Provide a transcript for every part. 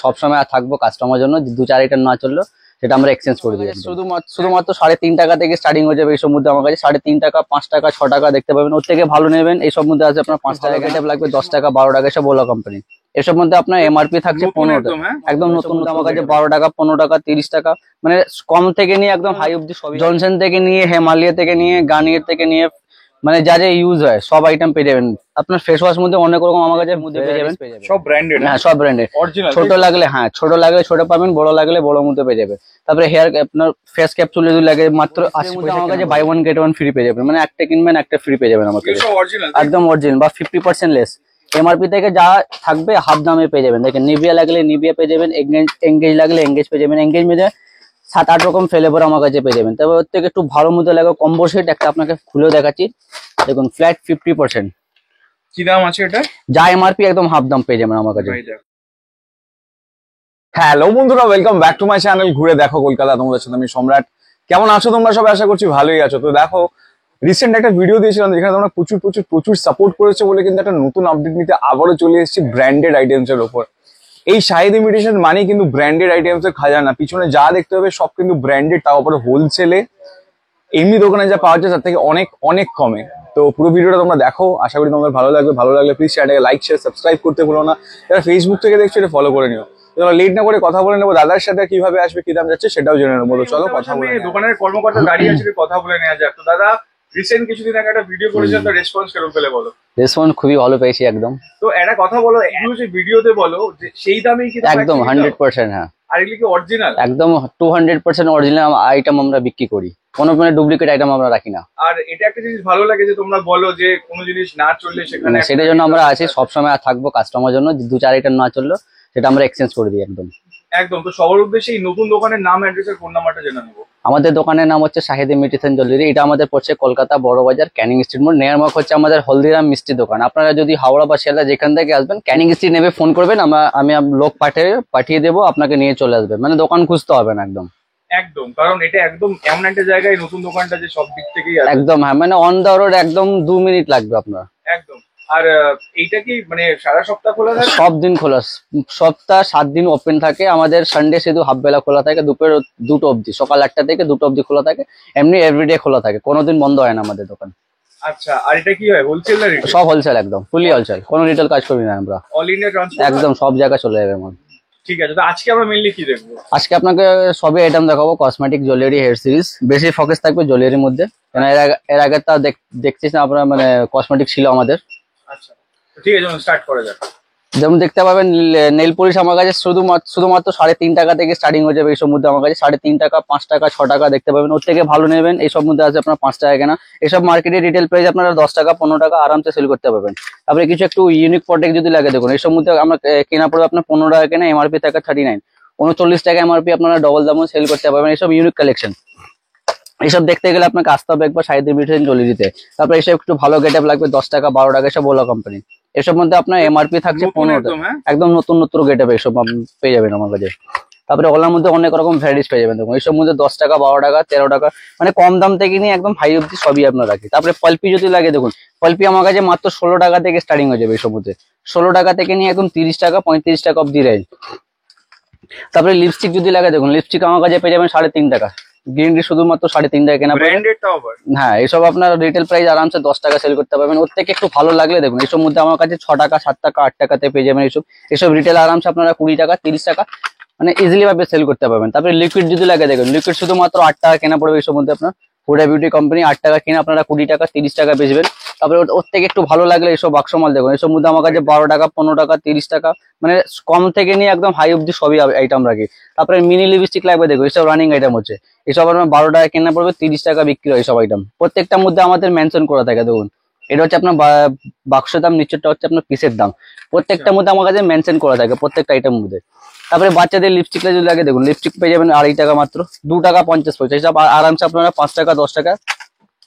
সবসময় থাকবো কাস্টমার জন্য, দু চার আইটেম না চললো সেটা আমরা এক্সচেঞ্জ করে দিই। শুধুমাত্র 3.5 টাকা থেকে স্টার্টিং হয়ে যাবে এইসব মধ্যে আমার কাছে। 3.5 টাকা, 5 টাকা, 6 টাকা দেখতে পাবেন। ওর থেকে ভালো নেবেন এইসব মধ্যে আছে আপনার 5 টাকা আইটেম লাগবে, 10 টাকা, 12 টাকা, সব ওলা কোম্পানি। এসব মধ্যে আপনার এমআরপি থাকছে 15 টাকা, একদম নতুন। আমার কাছে 12 টাকা, 15 টাকা, 30 টাকা, মানে কম থেকে নিয়ে একদম হাই অব্দি সবই। জনসন থেকে নিয়ে, হিমালয় থেকে নিয়ে, গার্নিয়ার থেকে নিয়ে, মানে যা যা ইউজ হয় সব আইটেম পেয়ে যাবেন। আপনার ফেস ওয়াশ মধ্যে অনেক রকম আমার কাছে মধ্যে পেয়ে যাবেন, সব ব্র্যান্ডেড। হ্যাঁ সব ব্র্যান্ডেড। ছোট লাগলে ছোট পাবেন, বড় লাগলে বড় মধ্যে পেয়ে যাবে। তারপরে হেয়ার আপনার ফেস ক্যাপসুল যদি লাগে মাত্র 80 পয়সা আমার কাছে buy one get one free পেয়ে যাবেন, মানে একটা কিনবেন একটা ফ্রি পেয়ে যাবেন আমার কাছে, একদম অরিজিনাল বা 50% লেস। এমআরপি থেকে যা থাকবে হাফ দামে পেয়ে যাবেন। দেখেন নিভিয়া লাগলে নিভিয়া পেয়ে যাবেন, এঙ্গেজ লাগলে এঙ্গেজ পেয়ে যাবেন। এঙ্গেজ মধ্যে 7-8 রকম ফ্লেভার আমার কাছে পেয়ে যাবেন। তবে ওর থেকে একটু ভালো মধ্যে লাগে কম্বো সেট, একটা আপনাকে খুলে দেখাচ্ছি। দেখুন ফ্ল্যাট 50%। কি দাম আছে এটা? যা এমআরপি একদম হাফ দাম পেয়ে যাবেন আমার কাছে। হ্যালো বন্ধুরা, welcome back to my channel ঘুরে দেখো কলকাতা। তোমাদের সাথে আমি সম্রাট। কেমন আছো তোমরা সবাই? আশা করছি ভালোই আছো। তো দেখো, রিসেন্ট একটা ভিডিও দিয়েছিলাম যেখানে তোমরা প্রচুর সাপোর্ট করেছো বলে কিন্তু একটা নতুন আপডেট নিতে আবারও চলে এসেছি ব্র্যান্ডেড আইটেমস এর উপর। এই শাহিদ ইমিটেশন মানে কিন্তু ব্র্যান্ডেড আইটেমস এর খাজানা। পিছনে যা দেখতে হবে সব কিন্তু ব্র্যান্ডেড, তার উপরে হোলসেলে। এমনি দোকানে যা পাওয়া যায় তার থেকে অনেক কমে। তো পুরো ভিডিওটা তোমরা দেখো, আশা করি তোমাদের ভালো লাগলে প্লিজ চ্যানেলটাকে লাইক, শেয়ার, সাবস্ক্রাইব করতে ভুলো না। যারা ফেসবুক থেকে দেখছো এটা ফলো করে নিও। লেট না করে কথা বলে নেবো দাদার সাথে, কিভাবে আসবে, কি দাম যাচ্ছে সেটাও জেনে নেবো। তো চলো কথা বলে। দোকানের কর্মকর্তা দাঁড়িয়ে আছে, কথা বলে নেওয়া যাক। তো দাদা, রিসেন্ট কিছুদিন আগে একটা ভিডিও করেছেন, তো রেসপন্স কেমন পেলে বলো? রেসপন্স খুবই ভালো পেয়েছি একদম। তো একটা কথা বলো, এগুলো যে ভিডিওতে বলো যে সেই দামেই কি? একদম 100%। হ্যাঁ, আর এগুলো কি অরিজিনাল? একদম 200% অরিজিনাল আইটেম আমরা বিক্রি করি, কোনো ডুপ্লিকেট আইটেম আমরা রাখি না। আর এটা একটা জিনিস ভালো লাগে যে তোমরা বলো যে কোনো জিনিস না চললে সেখানে, সেটার জন্য আমরা আছি, সবসময় থাকবো কাস্টমার জন্য, দু চার আইটেম না চললো সেটা আমরা এক্সচেঞ্জ করে দিই একদম। তো সবার উদ্দেশ্যে এই নতুন দোকানের নাম, অ্যাড্রেস আর ফোন নাম্বারটা জেনে নেবো। আমাদের দোকানের নাম হচ্ছে শাহিদ ইমিটেশন জুয়েলারি। এটা আমাদের পড়ছে কলকাতা বড় বাজার, ক্যানিং স্ট্রিট মোড়। নেয়ারমার্ক হচ্ছে আমাদের হলদিরাম মিষ্টি দোকান। আপনারা যদি হাওড়া বা শিয়ালদা যেখান থেকে আসবেন, ক্যানিং স্ট্রিট নেবে ফোন করবেন, আমি লোক পাঠিয়ে দেবো, আপনাকে নিয়ে চলে আসবে, মানে দোকান খুঁজতে হবে না একদম। কারণ এটা একদম এমন একটা জায়গায় নতুন দোকানটা যে সব দিক থেকেই একদম। হ্যাঁ, মানে অন দা রোড, একদম 2 মিনিট লাগবে আপনার একদম। আর এইটা কি মানে সারা সপ্তাহ খোলা থাকে? সব দিন খোলা, সপ্তাহ 7 দিন ওপেন থাকে। আমাদের সানডে শুধু হাফ বেলা খোলা থাকে, দুপুর 2টো অবধি, সকাল 8টা থেকে 2টো অবধি খোলা থাকে। এমনি এভরিডে খোলা থাকে, কোনোদিন বন্ধ হয় না আমাদের দোকান। আচ্ছা, আর এটা কি হয়, হোলসেল না রিটেল? সব হোলসেল, একদম ফুলি হোলসেল, কোনো রিটেল কাজ করি না আমরা। All India transport? একদম, সব জায়গায় চলে যাবে আমার। ঠিক আছে, তো আজকে আমরা মেইনলি কি দেখবো? আজকে আপনাকে সবই আইটেম দেখাবো, কসমেটিক, জুয়েলারি, হেয়ার সিরিজ। বেশি ফোকাস থাকবে জুয়েলারির মধ্যে, কারণ এর আগে তা দেখছিস না আপনারা, মানে কসমেটিক ছিল আমাদের। আচ্ছা ঠিক আছে, স্টার্ট করা যাক। যেমন দেখতে পাবেন নেল পলিশ আমার কাছে শুধুমাত্র 3.5 টাকা থেকে স্টার্টিং হয়ে যাবে এইসব মধ্যে আমার কাছে। 3.5 টাকা, 5 টাকা, 6 টাকা দেখতে পাবেন। ওর থেকে ভালো নেবেন এইসব মধ্যে আছে আপনার 5 টাকা কেনা। এসব মার্কেটে রিটেল প্রাইস আপনারা 10 টাকা, 15 টাকা আরামসে সেল করতে পারবেন। তারপরে কিছু একটু ইউনিক প্রোডাক্ট যদি লাগে, দেখুন এইসব মধ্যে আমরা কেনা পড়বে আপনার 15 টাকা কেনা, এমআরপি টাকা 39, 39 টাকা এমআরপি, আপনারা ডবল দামও সেল করতে পারবেন। এইসব ইউনিক কালেকশন, এইসব দেখতে গেলে আপনাকে আসতে হবে একবার শাহিদ ইমিটেশন জুয়েলারিতে। তারপরে এসব একটু ভালো গেটআপ লাগবে, 10 টাকা, 12 টাকা, সব ওলা কোম্পানি। এসব মধ্যে আপনার এমআরপি থাকছে 15 টাকা, একদম নতুন গেটআপ এসব পেয়ে যাবেন আমার কাছে। তারপরে ওলার মধ্যে অনেক রকম ভ্যারাইটিস পেয়ে যাবেন। দেখুন এইসব মধ্যে 10 টাকা, 12 টাকা, 13 টাকা, মানে কম দাম থেকে নিয়ে একদম হাই অব্দি সবই আপনার রাখি। তারপরে পালপি যদি লাগে, দেখুন পালপি আমার কাছে মাত্র 16 টাকা থেকে স্টার্টিং হয়ে যাবে এইসব মধ্যে। 16 টাকা থেকে নিয়ে একদম 30 টাকা, 35 টাকা অব্দি রেঞ্জ। তারপরে লিপস্টিক যদি লাগে, দেখুন লিপস্টিক আমার কাছে পেয়ে যাবেন 3.5 টাকা। গ্রিন টি শুধুমাত্র 3.5 টাকা কেনা। হ্যাঁ, এইসব আপনার রিটেল প্রাইস আরামসে 10 টাকা সেল করতে পারবেন। ওর থেকে একটু ভালো লাগলে দেখুন এইসব মধ্যে আমার কাছে 6 টাকা, 7 টাকা, 8 টাকাতে পেয়ে যাবেন। এইসব রিটেল আরামসে আপনারা 20 টাকা, 30 টাকা মানে ইজিলি ভাবে সেল করতে পারবেন। তারপরে লিকুইড যদি লাগে, দেখুন লিকুইড শুধুমাত্র 8 টাকা কেনা পড়বে এইসব মধ্যে আপনার। হুডা বিউটি কোম্পানি 8 টাকা কিনে আপনারা 20 টাকা, 30 টাকা বেচবেন। তারপরে ওর থেকে একটু ভালো লাগলে এইসব বাক্স মাল দেখুন, এইসব মধ্যে আমার কাছে 12 টাকা, 15 টাকা, 30 টাকা, মানে কম থেকে নিয়ে একদম হাই অব্দি সবই আইটেম রাখি। তারপরে মিনি লিপস্টিক লাগবে, দেখুন এইসব রানিং আইটেম হচ্ছে। এইসব আপনার 12 টাকা কেনা পড়বে, 30 টাকা বিক্রি হয় এইসব আইটেম। প্রত্যেকটার মধ্যে আমাদের মেনশন করা থাকে, দেখুন এটা হচ্ছে আপনার বাক্সের দাম, নিচেরটা হচ্ছে আপনার পিসের দাম। প্রত্যেকটার মধ্যে আমার কাছে মেনশন করা থাকে প্রত্যেকটা আইটেম মধ্যে। তারপরে বাচ্চাদের লিপস্টিকটা যদি লাগে, দেখুন লিপস্টিক পেয়ে যাবেন 2.5 টাকা মাত্র, 2 টাকা 50 পয়সা। এইসব আরামসে আপনারা 5 টাকা, 10 টাকা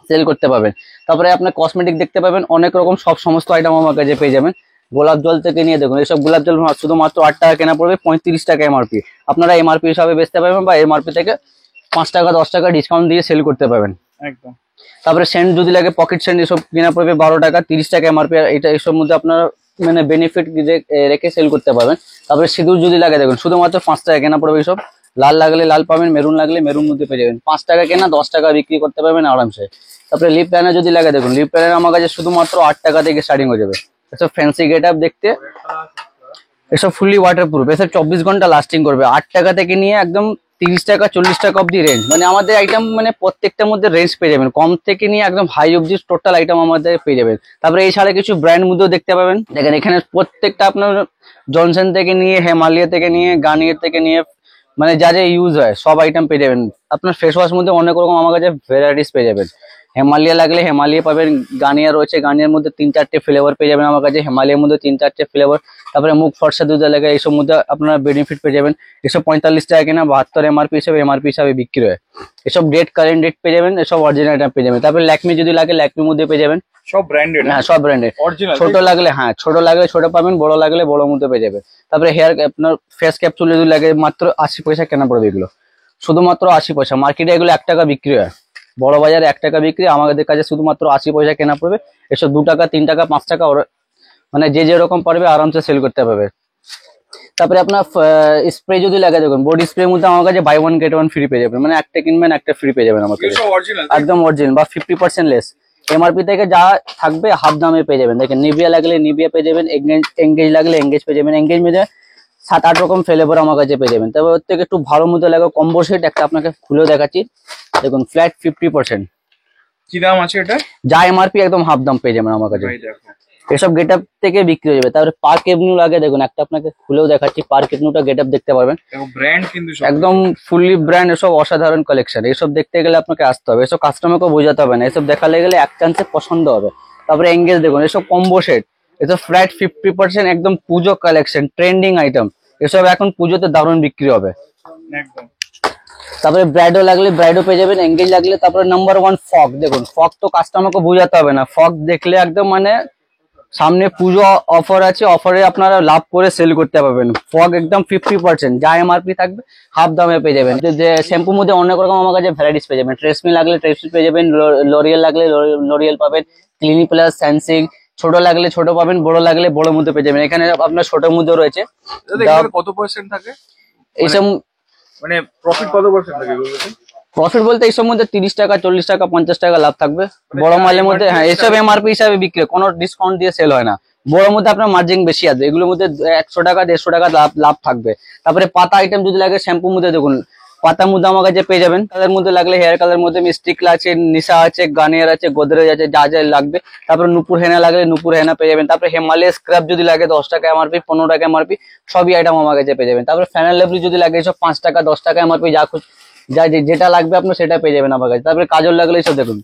সেল করতে পারবেন। তারপরে আপনার কসমেটিক দেখতে পাবেন অনেক রকম, সমস্ত আইটেম আমার কাছে পেয়ে যাবেন। গোলাপ জল থেকে নিয়ে দেখুন এইসব গোলাপ জল শুধুমাত্র 8 টাকা কেনা পড়বে, 35 টাকা এমআরপি। আপনারা এমআরপি হিসাবে বেচতে পারবেন বা এমআরপি থেকে 5 টাকা, 10 টাকা ডিসকাউন্ট দিয়ে সেল করতে পারবেন একদম। তারপরে সেন্ট যদি লাগে, পকেট সেন্ট, এসব কেনা পড়বে 12 টাকা, 30 টাকা এমআরপি। এটা এইসব মধ্যে আপনারা মানে বেনিফিট রেখে সেল করতে পারবেন। তারপরে সিঁদুর যদি লাগে দেখুন শুধুমাত্র 5 টাকা কেনা পড়বে এইসব। লাল লাগলে লাল পাবেন, মেরুন লাগলে মেরুন মধ্যে পেয়ে যাবেন। 5 টাকা কেনা 10 টাকা বিক্রি করতে পারবেন আরামসে। তারপরে লিপ লাইনার যদি লাগে দেখুন, লিপ লাইনার আমার কাছে শুধুমাত্র 8 টাকা থেকে স্টার্টিং হয়ে যাবে। এসব ফ্যান্সি গেট আপ দেখতে, এসব ফুললি ওয়াটারপ্রুফ, এসব 24 ঘন্টা লাস্টিং করবে। 8 টাকা থেকে নিয়ে একদম 30 টাকা 40 টাকা অব্দি রেঞ্জ, মানে আমাদের আইটেম মানে প্রত্যেকটার মধ্যে রেঞ্জ পেয়ে যাবেন, কম থেকে নিয়ে একদম হাই অব্দি টোটাল আইটেম আমাদের পেয়ে যাবেন। তারপরে এই ছাড়া কিছু ব্র্যান্ড মধ্যেও দেখতে পাবেন। দেখেন এখানে প্রত্যেকটা আপনার জনসন থেকে নিয়ে, হিমালয় থেকে নিয়ে, গার্নিয়ার থেকে নিয়ে, মানে যা যা ইউজ হয় সব আইটেম পেয়ে যাবেন। আপনার ফেস ওয়াশ মধ্যে অনেক রকম আমার কাছে ভ্যারাইটিস পেয়ে যাবেন। হিমালয় লাগলে হিমালয় পাবেন, গার্নিয়ার রয়েছে, গার্নিয়ার মধ্যে 3-4টে ফ্লেভার পেয়ে যাবেন আমার কাছে, হিমালয়ের মধ্যে 3-4টে ফ্লেভার। তারপরে মুখ ফর্সা দুধ লাগে, এইসব মধ্যে আপনারা বেনিফিট পেয়ে যাবেন। এসব 45 টাকা কিনা 72 এমআরপি হিসাবে বিক্রি হয়। এসব ডেট কারেন্ট ডেট পেয়ে যাবেন, এসব অরিজিনাল আইটেম পেয়ে যাবেন। তারপরে ল্যাকমি যদি লাগে ল্যাকমির মধ্যে পেয়ে যাবেন, সব ব্র্যান্ডেড। হ্যাঁ সব ব্র্যান্ডের। অরিজিনাল ছোট লাগলে হ্যাঁ ছোট লাগলে ছোট পাবেন, বড় লাগলে বড় মধ্যে পেয়ে যাবে। তারপরে হেয়ার আপনার ফেস ক্যাপসুল যদি লাগে মাত্র 80 পয়সা কেনা পড়বে এগুলো, শুধুমাত্র 80 পয়সা। মার্কেটে এগুলো 1 টাকা বিক্রি হয়, বড় বাজারে 1 টাকা বিক্রি, আমাদের কাছে শুধুমাত্র 80 পয়সা কেনা পড়বে। এসব 2 টাকা 3 টাকা 5 টাকা মানে যে যেরকম পারবে আরামসে সেল করতে পারবে। তারপরে আপনার স্প্রে যদি লাগে দেখুন, বডি স্প্রে মধ্যে আমার কাছে বাই 1 গেট 1 ফ্রি পেয়ে যাবেন, মানে একটা কিনবেন একটা ফ্রি পেয়ে যাবেন আমার কাছে, একদম অরিজিনাল বা 50% লেস। এমআরপি থেকে যা থাকবে হাফ দামে পেয়ে যাবেন। দেখেন নিভিয়া লাগলে নিভিয়া পেয়ে যাবেন, এঙ্গেজ লাগলে এঙ্গেজ পেয়ে যাবেন। এঙ্গেজ মধ্যে 7-8 রকম ফ্লেভার আমার কাছে পেয়ে যাবেন। তবে ওর থেকে একটু ভালো মধ্যে লাগে কম্বো সেট, একটা আপনাকে খুলে দেখাচ্ছি দেখুন, ফ্ল্যাট 50%। কি দাম আছে এটা? যা এমআরপি একদম হাফ দাম পেয়ে যাবেন আমার কাছে। ভাই দেখো এসব গেট আপ থেকে বিক্রি হয়ে যাবে। তারপরে পার্ক এভিনিউ লাগে দেখুন, একটা আপনাকে খুলেও দেখাচ্ছি, পার্ক এভিনিউটা গেট আপ দেখতে পারবেন, ব্র্যান্ড কিন্তু সব একদম ফুললি ব্র্যান্ড। এসব অসাধারণ কালেকশন, এসব দেখতে গেলে আপনাকে আসতে হবে, এসব কাস্টমারকে বোঝাতে হবে না, এসব দেখালে গেলে এক চান্সে পছন্দ হবে। তারপরে এঙ্গেজ দেখুন, এসব কম্বো সেট, এসব ফ্ল্যাট 50%, একদম পুজো কালেকশন, ট্রেন্ডিং আইটেম, এসব এখন পুজোতে দারুণ বিক্রি হবে। একদম। তারপরে ব্রাইডও লাগলে ব্রাইডও পেয়ে যাবেন, এঙ্গেজ লাগলে। তারপরে নাম্বার 1 ফগ দেখুন, ফগ তো কাস্টমারকে বোঝাতে হবে না, ফগ দেখলে একদম মানে সামনে পুজো অফার আছে, অফারে আপনারা লাভ করে সেল করতে পারবেন। ফগ একদম 50%, যা এমআরপি থাকবে হাফ দামে পেয়ে যাবেন। যে শ্যাম্পুর মধ্যে অনেক রকম আমার কাছে ভ্যারাইটিস পেয়ে যাবেন, ট্রেসমি লাগলে ট্রেসমি পেয়ে যাবেন, লরিয়েল লাগলে লরিয়েল পাবেন, ক্লিনিক প্লাস, স্যানসিল্ক। ছোট লাগলে ছোট পাবেন, বড় লাগলে বড় মধ্যে পেয়ে যাবেন। এখানে আপনার ছোটের মধ্যে রয়েছে। কত পার্সেন্ট থাকে এইসব মানে প্রফিট, কত পার্সেন্ট থাকে এগুলোতে? প্রফিট বলতে এইসব মধ্যে 30 টাকা 40 টাকা 50 টাকা লাভ থাকবে। বড় মালের মধ্যে হ্যাঁ এইসব এমআরপি হিসাবে বিক্রি, কোনো ডিসকাউন্ট দিয়ে সেল হয় না। বড় মধ্যে আপনার মার্জিন বেশি আছে, এগুলোর মধ্যে 100 টাকা 150 টাকা লাভ থাকবে। তারপরে পাতা আইটেম যদি লাগে শ্যাম্পুর মধ্যে দেখুন, পাতার মধ্যে আমার কাছে পেয়ে যাবেন। কালার মধ্যে লাগলে হেয়ার কালার মধ্যে মিস্টিকলা আছে, নিশা আছে, গার্নিয়ার আছে, গোদরেজ আছে, যা যা লাগবে। তারপরে নুপুর হেনা লাগলে নুপুর হেনা পেয়ে যাবেন। তারপরে হিমালয় স্ক্রাব যদি লাগে 10 টাকা এমআরপি, 15 টাকা এমআরপি, সবই আইটেম আমার কাছে পেয়ে যাবেন। তারপরে ফ্যানাল লেভেল যদি লাগে সব 5 টাকা 10 টাকা এমআরপি, যা যেটা লাগবে আপনার সেটা পেয়ে যাবেন আমার কাছে। তারপরে কাজল লাগলে এসব দেখুন,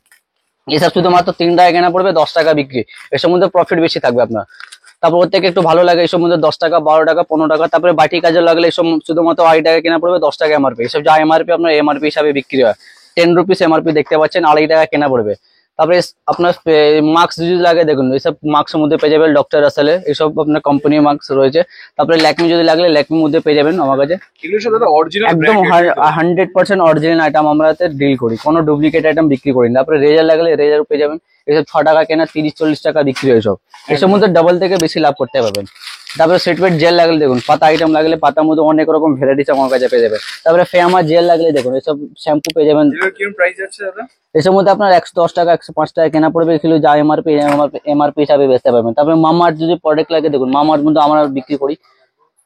এসব শুধুমাত্র 3 টাকা কেনা পড়বে, 10 টাকা বিক্রি, এসব মধ্যে প্রফিট বেশি থাকবে আপনার। তারপর ওর থেকে একটু ভালো লাগে এসব মধ্যে 10 টাকা 12 টাকা 15 টাকা। তারপরে বাটি কাজল লাগলে এসব শুধুমাত্র 2.5 টাকা কেনা পড়বে, 10 টাকা এমআরপি, এসব যা এমআরপি আপনার এমআরপি হিসাবে বিক্রি হয়। 10 রুপিস এমআরপি দেখতে পাচ্ছেন, 2.5 টাকা কেনা পড়বে। তারপরে আপনার মাস্ক যদি লাগে দেখুন, এইসব মাস্কের মধ্যে পেয়ে যাবেন ডক্টর রাসেলে, এইসব আপনার কোম্পানির মাস্ক রয়েছে। তারপরে ল্যাকমি যদি লাগলে ল্যাকমির মধ্যে পেয়ে যাবেন আমার কাছে। একদম 100% অরিজিনাল আইটেম আমরা ডিল করি, কোনো ডুপ্লিকেট আইটেম বিক্রি করি না। তারপরে রেজার লাগলে রেজার পেয়ে যাবেন, এসব 6 টাকা কেনা 30-40 টাকা বিক্রি হয়। এসব মধ্যে ডাবল থেকে বেশি লাভ করতে পারবেন। তারপরে সেটমেন্ট জেল লাগলে দেখুন, পাতা আইটেম লাগলে পাতার মধ্যে অনেক রকম ভ্যারাইটিস আমার কাছে পেয়ে যাবেন। তারপরে ফেয়ামা জেল লাগলে দেখুন, এসব শ্যাম্পু পেয়ে যাবেন। এসব মধ্যে আপনার 110 টাকা 105 টাকা কেনা পড়বে, এগুলো যা এমআরপি হিসাবে বেচতে পারবেন। তারপরে মামার যদি প্রোডাক্ট লাগে দেখুন, মামার মধ্যে আমরা বিক্রি করি,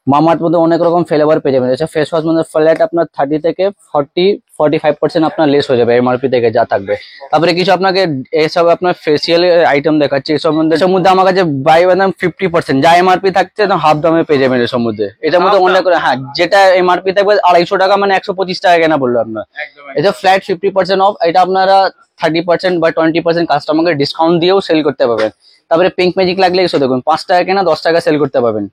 মামার মধ্যে অনেক রকম ফ্লেভার পেয়ে যাবেন। এসব ফেস ওয়াশ মধ্যে ফ্ল্যাট আপনার 30 থেকে 45% আপনার লেস হয়ে যাবে এমআরপি থেকে যা থাকবে। তারপরে কিছু আপনাকে এসব আপনার ফেসিয়াল আইটেম দেখাচ্ছি, এসব মধ্যে আমার কাছে বাই 50%, যা এমআরপি থাকছে হাফ দামে পেয়ে যাবেন এসব মধ্যে। এটার মধ্যে অনেক হ্যাঁ, যেটা এমআরপি থাকবে 250 টাকা মানে 125 টাকা কেনা পড়লো আপনার। এটা ফ্ল্যাট 50% অফ, এটা আপনারা 30% বা 20% কাস্টমারকে ডিসকাউন্ট দিয়েও সেল করতে পারবেন। তারপরে পিঙ্ক ম্যাজিক লাগলে এসব দেখুন, 5 টাকা কেনা 10 টাকা সেল করতে পারবেন।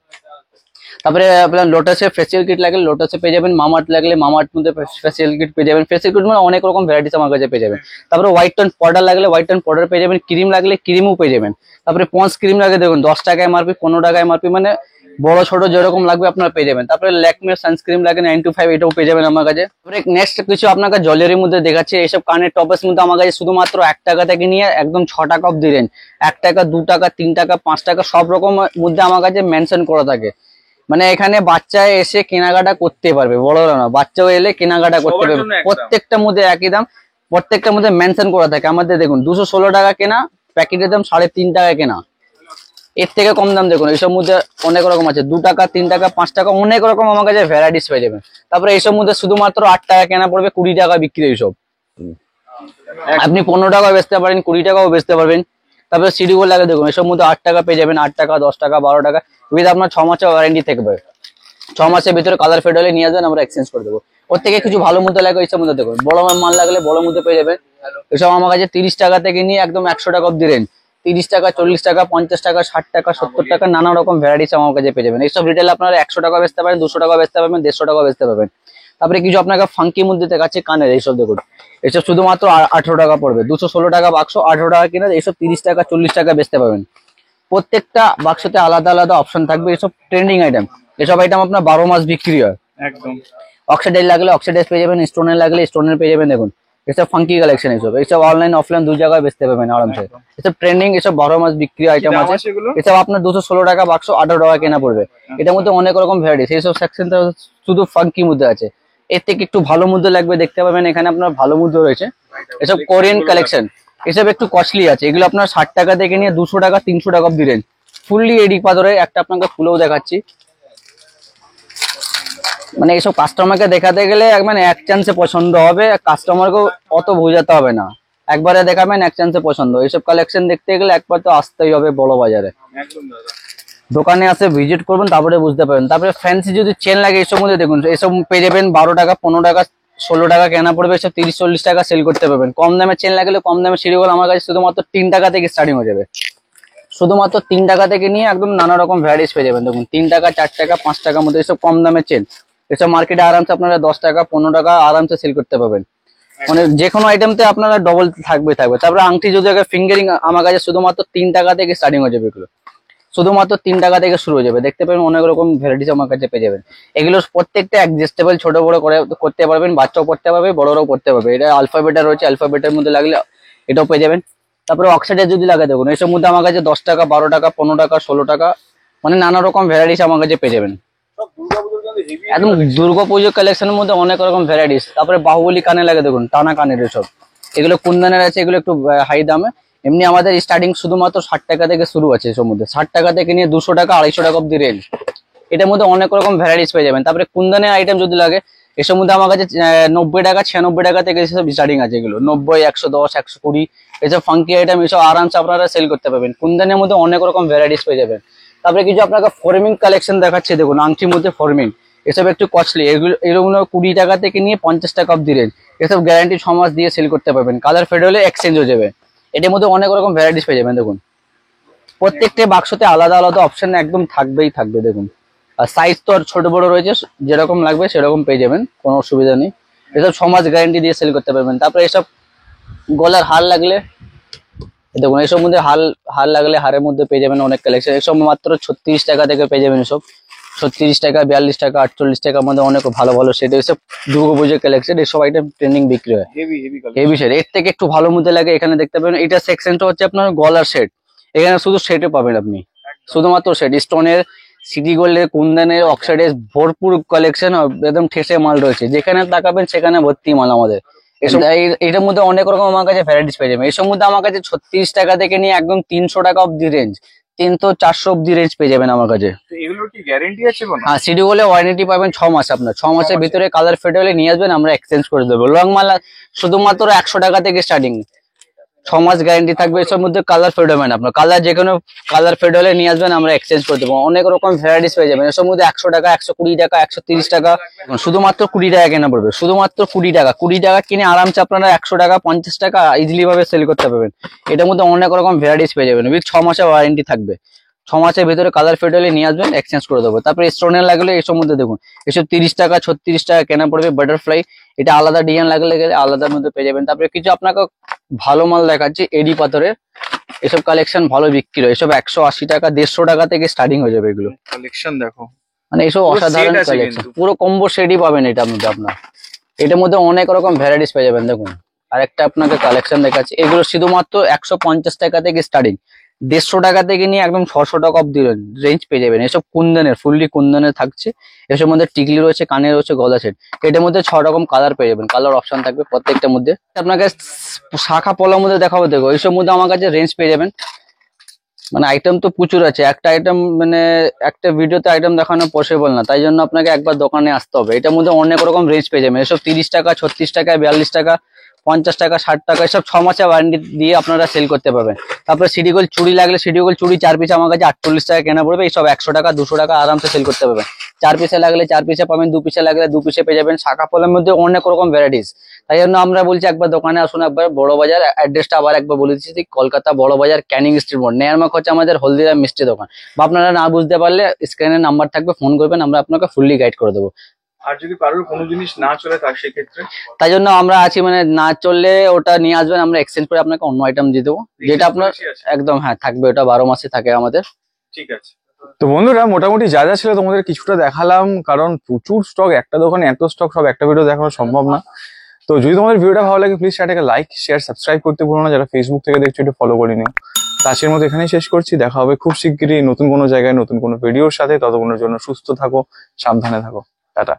তারপরে আপনার লোটাসে ফেসিয়াল কিট লাগলে লোটাসে পেয়ে যাবেন, মামার্ট লাগলে মামার্ট মধ্যে ফেসিয়াল কিট পেয়ে যাবেন। ফেসিয়াল কিট মানে অনেক রকম ভ্যারাইটিস আমার কাছে পেয়ে যাবেন। তারপরে হোয়াইট টোন পাউডার লাগলে হোয়াইট টোন পাউডার পেয়ে যাবেন, ক্রিম লাগলে ক্রিমও পেয়ে যাবেন। তারপরে পন্স ক্রিম লাগে দেখুন, 10 টাকা এমআরপি, 15 টাকা এমআরপি, মানে বড় ছোট যেরকম লাগবে আপনারা পেয়ে যাবেন। তারপরে ল্যাকমে সানস্ক্রিন লাগে 925, এটাও পেয়ে যাবেন আমার কাছে। তারপরে নেক্সট কিছু আপনাকে জুয়েলারির মধ্যে দেখাচ্ছি। এইসব কানের টপের মধ্যে আমার কাছে শুধুমাত্র 1 টাকা থেকে নিয়ে একদম 6 টাকা অব্দি রেঞ্জ, 1 টাকা 2 টাকা 3 টাকা 5 টাকা সব রকম মধ্যে আমার কাছে মেনশন করা থাকে। মানে এখানে বাচ্চা এসে কেনাকাটা করতে পারবে, বড়রা না, বাচ্চাও এলে কেনাকাটা করতে পারবে। প্রত্যেকটার মধ্যে একই দাম, প্রত্যেকটার মধ্যে মেনশন করা থাকে। আমাদের দেখুন 216 টাকা কেনা, প্যাকেটের দাম 3.5 টাকা কেনা, এর থেকে কম দাম দেখুন। এইসব মধ্যে অনেক রকম আছে, 2 টাকা 3 টাকা 5 টাকা অনেক রকম আমার কাছে ভ্যারাইটিস পেয়ে যাবেন। তারপরে এইসব মধ্যে শুধুমাত্র 8 টাকা কেনা পড়বে, 20 টাকা বিক্রি। এইসব আপনি 15 টাকাও বেচতে পারেন, 20 টাকাও বেচতে পারবেন। তারপরে সিডিগুলো লাগে দেখুন, এসব মধ্যে 8 টাকা পেয়ে যাবেন, 8 টাকা 10 টাকা 12 টাকা, উইথ আপনার 6 মাসের ওয়ারেন্টি থাকবে। 6 মাসের ভিতরে কালার ফেড হলে নিয়ে আসবেন, আমরা এক্সচেঞ্জ করে দেবো। ওর থেকে কিছু ভালো মধ্যে লাগে এইসব মধ্যে দেখুন, বড় মাল লাগলে বড় মধ্যে পেয়ে যাবেন। এসব আমার কাছে 30 টাকা থেকে নিয়ে একদম 100 টাকা অব্দি রেঞ্জ, 30 টাকা 40 টাকা 50 টাকা 60 টাকা 70 টাকা নানা রকম ভ্যারাইটিস আমার কাছে পেয়ে যাবেন। এইসব রিটেল আপনারা 100 টাকা বেচতে পারেন, 200 টাকা বেচতে পারবেন, 150 টাকা বেচতে পারবেন। তারপরে কিছু আপনাকে ফাঙ্কি মধ্যে দেখাচ্ছে কানের, এইসব দেখুন, এইসব শুধুমাত্র 18 টাকা পড়বে, 216 টাকা বাক্স, 18 টাকা কিনে এইসব 30 টাকা 40 টাকা বেচতে পারবেন। প্রত্যেকটা বাক্সতে আলাদা আলাদা অপশন থাকবে। এসব ট্রেন্ডিং আইটেম, এসব আইটেম আপনার 12 মাস বিক্রি হয়। একদম অক্সিডাইজ লাগলে অক্সিডাইজ পেয়ে যাবেন, স্টোনের লাগলে স্টোনের পেয়ে যাবেন। দেখুন এসব ফাঙ্কি কালেকশন, এইসব অনলাইন অফলাইন 2 জায়গায় বেচতে পারবেন আরামসে। এসব ট্রেন্ডিং, এসব 12 মাস বিক্রি আইটেম আছে। এসব আপনার 216 টাকা বাক্স, 18 টাকা কেনা পড়বে। এটার মধ্যে অনেক রকম ভ্যারাইটিস, এইসব সেকশনটা শুধু ফাঙ্কি মধ্যে আছে। এর থেকে একটু ভালো মধ্যে লাগবে দেখতে পাবেন, এখানে আপনার ভালো মধ্যে রয়েছে। এসব কোরিয়ান কালেকশন, এসব একটু কস্টলি আছে। এগুলো আপনার 60 টাকা থেকে নিয়ে 200 টাকা 300 টাকা অব্দি রেঞ্জ। ফুললি এডি পাথরের, একটা আপনাকে খুলেও দেখাচ্ছি। মানে এইসব কাস্টমারকে দেখাতে গেলে মানে এক চান্সে পছন্দ হবে, কাস্টমারকেও অত বোঝাতে হবে না, একবারে দেখাবেন এক চান্সে পছন্দ। এইসব কালেকশন দেখতে গেলে একবার তো আসতেই হবে বড় বাজারে, একদম দাদা। দোকানে আসে ভিজিট করবেন, তারপরে বুঝতে পারবেন। তারপরে ফ্যান্সি যদি চেন লাগে এইসব মধ্যে দেখুন, এইসব পেয়ে যাবেন 12 টাকা 15 টাকা 16 টাকা কেনা পড়বে, এসব 30-40 টাকা সেল করতে পারবেন। কম দামে চেন লাগলে কম দামে সিঁড়িগুলো আমার কাছে শুধুমাত্র 3 টাকা থেকে স্টার্টিং হয়ে যাবে। শুধুমাত্র 3 টাকা থেকে নিয়ে একদম নানা রকম ভ্যারাইটিস পেয়ে যাবেন। দেখুন 3 টাকা 4 টাকা 5 টাকার মধ্যে এইসব কম দামের চেন, এসব মার্কেটে আরামসে আপনারা 10 টাকা 15 টাকা আরামসে সেল করতে পারবেন। মানে যে কোনো আইটেমতে আপনারা ডবল থাকবে। তারপরে আংটি যদি ফিঙ্গারিং আমার কাছে শুধুমাত্র 3 টাকা থেকে স্টার্টিং হয়ে যাবে। এগুলো শুধুমাত্র 3 টাকা থেকে শুরু হয়ে যাবে, দেখতে পাবেন অনেক রকম ভ্যারাইটিস আমার কাছে পেয়ে যাবেন। এগুলো প্রত্যেকটা অ্যাডজাস্টেবল, ছোট বড় করে করতে পারবেন, বাচ্চাও পড়তে পারবে, বড়রাও পড়তে পারবে। এটা আলফাবেটা রয়েছে, আলফাবেটের মধ্যে লাগলে এটাও পেয়ে যাবেন। তারপরে অক্সাইডের যদি লাগে দেখুন, এসব মধ্যে আমার কাছে 10 টাকা 12 টাকা 15 টাকা 16 টাকা মানে নানা রকম ভ্যারাইটিস আমার কাছে পেয়ে যাবেন। একদম দুর্গাপুজোর কালেকশনের মধ্যে অনেক রকম ভ্যারাইটিস। তারপরে বাহুবলী কানে লাগে দেখুন, টানা কানের এসব, এগুলো কুন্দনের আছে, এগুলো একটু হাই দামে। এমনি আমাদের স্টার্টিং শুধুমাত্র 60 টাকা থেকে শুরু আছে। এসব মধ্যে 60 টাকা থেকে নিয়ে 200 টাকা 250 টাকা অব্দি রেঞ্জ, এটার মধ্যে অনেক রকম ভ্যারাইটিস পেয়ে যাবেন। তারপরে কুন্দনের আইটেম যদি লাগে এসব মধ্যে আমার কাছে 90 টাকা 96 টাকা থেকে এসব স্টার্টিং আছে। এগুলো 90, 110, 120 এসব ফাঙ্কি আইটেম, এসব আরামসে আপনারা সেল করতে পারবেন। কুন্দনের মধ্যে অনেক রকম ভ্যারাইটিস পেয়ে যাবেন। তারপরে কিছু আপনাকে ফর্মিং কালেকশন দেখাচ্ছে দেখুন, আংটির মধ্যে ফর্মিং, এসব একটু কস্টলি। এগুলো 20 টাকা থেকে নিয়ে 50 টাকা অব্দি রেঞ্জ, এসব গ্যারান্টি 6 মাস দিয়ে সেল করতে পারবেন। কালার ফেড হলে এক্সচেঞ্জ হয়ে যাবে। এটার মধ্যে অনেক রকম ভ্যারাইটিস পেয়ে যাবেন। দেখুন প্রত্যেকটা বাক্সতে আলাদা আলাদা অপশন একদম থাকবেই থাকবে। দেখুন আর সাইজ তো আর ছোট বড় রয়েছে, যেরকম লাগবে সেরকম পেয়ে যাবেন, কোনো অসুবিধা নেই। এসব 6 মাস গ্যারান্টি দিয়ে সেল করতে পারবেন। তারপরে এসব গলার হার লাগলে দেখুন, এসব মধ্যে হার লাগলে হারের মধ্যে পেয়ে যাবেন অনেক কালেকশন। এসব মাত্র 36 টাকা থেকে পেয়ে যাবেন। এসব 36 টাকা 42 টাকা 48 টাকার মধ্যে অনেক ভালো ভালো সেট, এসব দুর্গাপুজোর কালেকশন, এসব আইটেম ট্রেন্ডিং বিক্রি হয়। হেভি সেট, এর থেকে একটু ভালো মধ্যে লাগে এখানে দেখতে পাবেন। এটা সেকশনটা হচ্ছে আপনার গলার সেট, এখানে শুধু সেটে পাবেন আপনি, শুধুমাত্র সেট। স্টোনের, সিটি গোল্ডের, কুন্দনের, অক্সাইডের ভরপুর কালেকশন, একদম ঠেসে মাল রয়েছে। যেখানে তাকাবেন সেখানে ভর্তি মাল আমাদের। এসব এটার মধ্যে অনেক রকম আমার কাছে ভ্যারাইটিস পেয়ে যাবেন। এসব মধ্যে আমার কাছে 36 টাকা থেকে নিয়ে একদম 300 টাকা অব্দি রেঞ্জ, 300-400 অব্দি রেঞ্জ পেয়ে যাবেন আমার কাছে। এগুলোর কি গ্যারান্টি আছে কোনো? হ্যাঁ, সিডি গোল্ডে ওয়ারেন্টি পাবেন 6 মাস। আপনার 6 মাসের ভিতরে কালার ফেড হলে নিয়ে আসবেন, আমরা এক্সচেঞ্জ করে দেবো। লং মাল শুধুমাত্র 100 টাকা থেকে স্টার্টিং, 6 মাস গ্যারান্টি থাকবে। এসব মধ্যে কালার ফেড হবে না আপনার, কালার যে কোনো কালার ফেড হলে নিয়ে আসবেন, আমরা এক্সচেঞ্জ করে দেবো। অনেক রকম ভ্যারাইটিস পেয়ে যাবেন। এসব মধ্যে 100 টাকা 120 টাকা 130 টাকা, শুধুমাত্র 20 টাকা কেনা পড়বে, শুধুমাত্র 20 টাকা। 20 টাকা কিনে আরামসে আপনারা 100 টাকা 50 টাকা ইজিলি ভাবে সেল করতে পারবেন। এটার মধ্যে অনেক রকম ভ্যারাইটিস পেয়ে যাবেন, উইথ 6 মাসের ওয়ারেন্টি থাকবে। 6 মাসের ভিতরে কালার ফেড হলে নিয়ে আসবেন, এক্সচেঞ্জ করে দেবো। তারপরে স্টোনের লাগলে এসব মধ্যে দেখুন, এসব 30 টাকা 36 টাকা কেনা পড়বে। বাটারফ্লাই, এটা আলাদা ডিজাইন লাগলে আলাদার মধ্যে পেয়ে যাবেন। তারপরে কিছু আপনাকে ভালো মাল দেখাচ্ছি, এডি পাথরের, এসব কালেকশন ভালো বিক্রি হয়, এসব 180 টাকা 150 টাকা থেকে স্টার্টিং হয়ে যাবে এগুলো। কালেকশন দেখো, মানে এসব পুরো অসাধারণ set আছে কালেকশন, কিন্তু। পুরো কম্বো সেটই পাবেন এটার মধ্যে আপনার। এটার মধ্যে অনেক রকম ভ্যারাইটিস পেয়ে যাবেন। দেখুন আর একটা আপনাকে কালেকশন দেখাচ্ছি, এগুলো শুধুমাত্র 150 টাকা থেকে স্টার্টিং, 150 টাকা থেকে নিয়ে একদম 600 টাকা অব্দি রেঞ্জ পেয়ে যাবেন। এসব কুন্দনের, ফুললি কুন্দনের থাকছে, এসব মধ্যে টিকলি রয়েছে, কানে রয়েছে, গলা সেট। এটার মধ্যে 6 রকম কালার পেয়ে যাবেন, কালার অপশন থাকবে প্রত্যেকটার মধ্যে। আপনাকে শাখা পলার মধ্যে দেখাবো, দেখো এইসব মধ্যে আমার কাছে রেঞ্জ পেয়ে যাবেন। মানে আইটেম তো প্রচুর আছে, একটা আইটেম মানে একটা ভিডিওতে আইটেম দেখানো পসিবল না, তাই জন্য আপনাকে একবার দোকানে আসতে হবে। এটার মধ্যে অনেক রকম রেঞ্জ পেয়ে যাবেন, এসব 30 টাকা, 36 টাকা, 42 টাকা, 50 টাকা, 60 টাকা, এসব 6 মাসের ওয়ারেন্টি দিয়ে আপনারা সেল করতে পারবেন। তারপরে সিডি গোল্ড চুড়ি লাগলে সিডি গোল্ড চুড়ি 4 পিস আমার কাছে 48 টাকা কেনা পড়বে, এইসব 100 টাকা 200 টাকা আরামসে সেল করতে পারবেন। 4 পিসে লাগলে 4 পিসে পাবেন, 2 পিসে লাগলে 2 পিসে পেয়ে যাবেন। শাখা পলার মধ্যে অনেক রকম ভ্যারাইটিস, তাই জন্য আমরা বলছি একবার দোকানে আসুন। একবার বড় বাজার, অ্যাড্রেসটা আবার একবার বলে দিচ্ছি, কলকাতা বড় বাজার, ক্যানিং স্ট্রিট মোড়, নেয়ারমার্ক হচ্ছে আমাদের হলদিরাম মিষ্টি দোকান। বা আপনারা না বুঝতে পারলে স্ক্রিনে নাম্বার থাকবে, ফোন করবেন, আমরা আপনাকে ফুললি গাইড করে দেবো। আর যদি কারোর কোনো জিনিস না চলে থাকে সেক্ষেত্রে তাই জন্য আমরা আছি, মানে না চললে ওটা নিয়ে আসবেন, আমরা এক্সচেঞ্জ করে আপনাকে অন্য আইটেম দিয়ে দেবো, যেটা আপনার বেশি আছে। একদম হ্যাঁ থাকবে, ওটা 12 মাসে থাকে আমাদের। ঠিক আছে। তো বন্ধুরা মোটামুটি যা যা ছিল তোমাদের কিছুটা দেখালাম, কারণ প্রচুর স্টক, একটা দোকানে এত স্টক সব একটা ভিডিও দেখানো সম্ভব না। তো যদি তোমাদের ভিডিওটা ভালো লাগে প্লিজ চ্যানেলটাকে লাইক, শেয়ার, সাবস্ক্রাইব করতে ভুলো না। যারা ফেসবুক থেকে দেখছো একটু ফলো করে নিও। তো আজকের মতো এখানেই শেষ করছি, দেখা হবে খুব শিগগিরই নতুন কোনো জায়গায় নতুন কোনো ভিডিওর সাথে। ততক্ষণের জন্য সুস্থ থাকো, সাবধানে থাকো, টাটা।